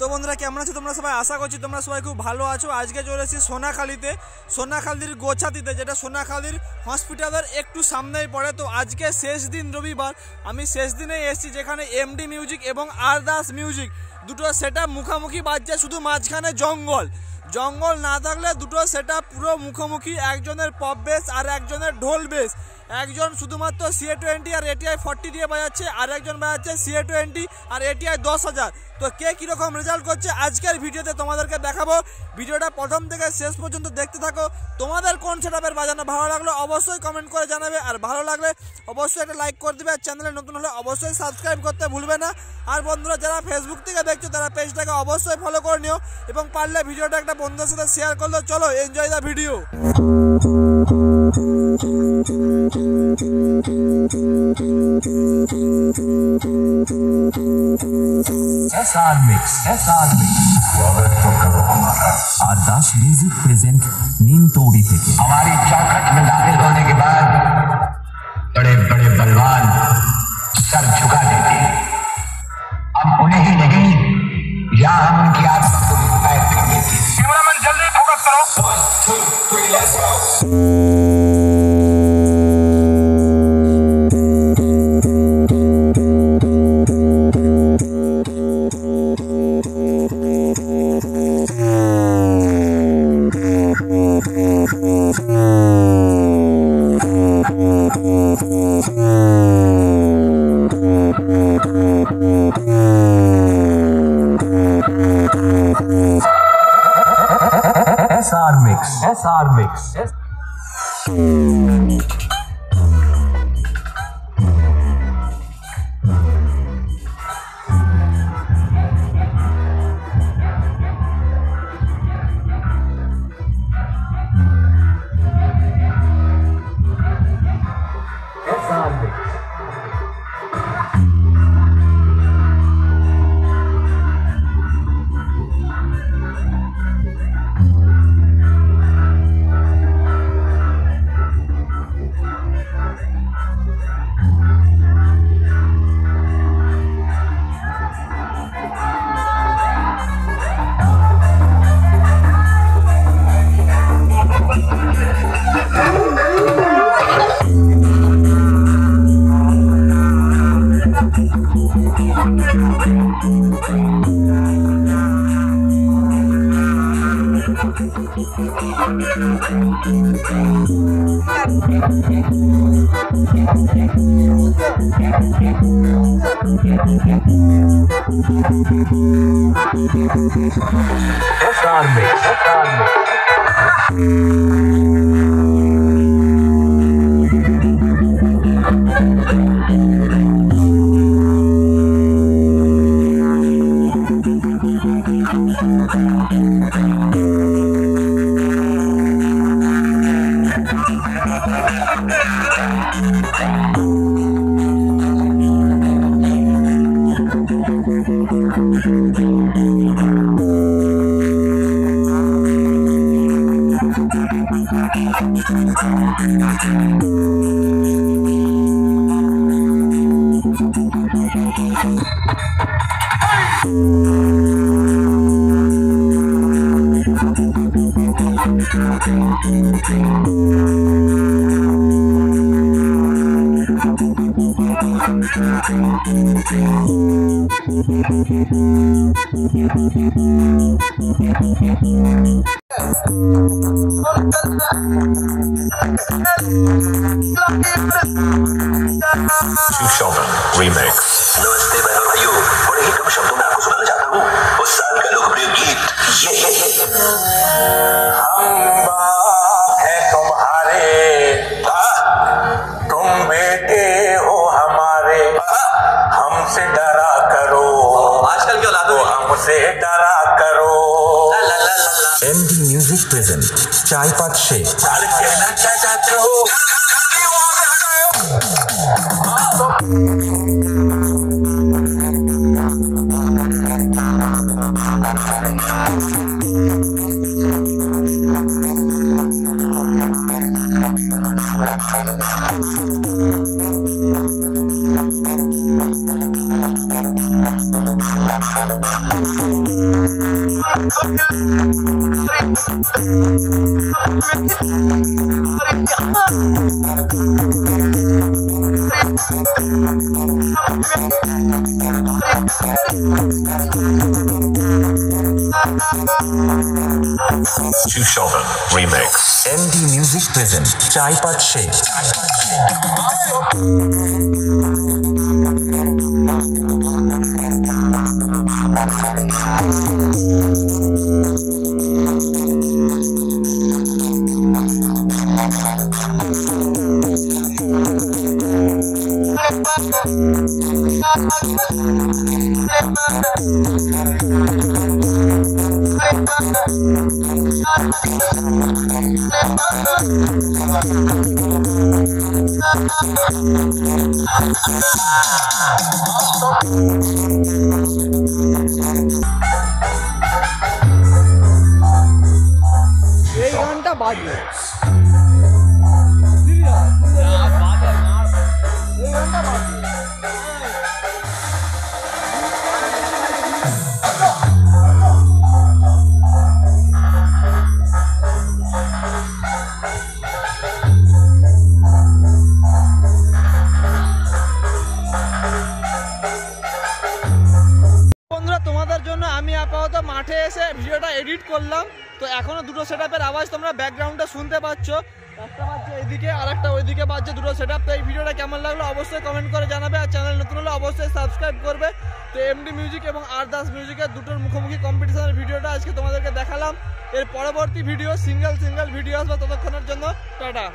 তো বন্ধুরা কেমন আছো তোমরা সবাই? আশা করছি তোমরা সবাই খুব ভালো আছো। আজকে চলে এসেছি সোনাখালীতে, সোনাখালীর গোছাতিতে, যেটা সোনাখালীর হসপিটালের একটু সামনেই পড়ে। তো আজকে শেষ দিন রবিবার, আমি শেষ দিনে এসেছি যেখানে এমডি মিউজিক এবং আরদাস মিউজিক দুটো সেটআপ মুখোমুখি বাজছে, শুধু মাঝখানে জঙ্গল জঙ্গল না থাকলে দুটো সেটআপ পুরো মুখোমুখি, একজনের পপ বেস আর একজনের ঢোল বেস। একজন শুধুমাত্র CA20 আর ATI 40 দিয়ে বাজাচ্ছে, আর একজন বাজাচ্ছে CA20 আর ATI 10,000। তো কে কীরকম রেজাল্ট করছে আজকের ভিডিওতে তোমাদেরকে দেখাবো। ভিডিওটা প্রথম থেকে শেষ পর্যন্ত দেখতে থাকো। তোমাদের কোন সেটআপের বাজানো ভালো লাগলো অবশ্যই কমেন্ট করে জানাবে, আর ভালো লাগলে অবশ্যই একটা লাইক করে দেবে, আর চ্যানেলে নতুন হলে অবশ্যই সাবস্ক্রাইব করতে ভুলবে না। আর বন্ধুরা যারা ফেসবুক থেকে দেখছো তারা পেজটাকে অবশ্যই ফলো করে নিও, এবং পারলে ভিডিওটা একটা বন্ধুদের সাথে শেয়ার করলে। চলো enjoy the video. SR Mix Ardas music present नींद तोड़ी थे। हमारी चौखट में दाखिल होने के बाद बड़े बड़े बलवान सर झुका देते हैं। अब उन्हें ही नहीं, यहाँ हम उनकी आत्मा को भी पैर कर देते हैं। कैमरामैन जल्दी फोकस करो। 1 2 3 let's go. SR Mix Sheldon remix। नमस्ते बहनों भाइयों, बड़े ही कम शब्दों में आपको सुनाना चाहता हूँ उस साल का लोकप्रिय गीत ये हम बाप है तुम्हारे, तुम बेटे हो हमारे, हमसे डरा करो, आजकल की औलादों हमसे डरा करो। MD Music present चाय पात शेक। कहना क्या चाहते हो? Chushovan remix. MD Music present Chai Pat Sheikh. এই গানটা বাজে তোমাদের জন্য আমি আপাতত মাঠে এসে ভিডিওটা এডিট করলাম। তো এখনো দুটো সেটআপের আওয়াজ তোমরা ব্যাকগ্রাউন্ডে শুনতে পাচ্ছ, একটা বাজছে এইদিকে আর একটা ওইদিকে বাজছে, দুটো সেটআপ। তো এই ভিডিওটা কেমন লাগলো অবশ্যই কমেন্ট করে জানাবে, আর চ্যানেল নতুন হলে অবশ্যই সাবস্ক্রাইব করবে। তো এমডি মিউজিক এবং আরদাস মিউজিকের দুটোর মুখোমুখি কম্পিটিশনের ভিডিওটা আজকে তোমাদেরকে দেখালাম। এর পরবর্তী ভিডিও সিঙ্গেল ভিডিও আসবে, ততক্ষণের জন্য টাটা।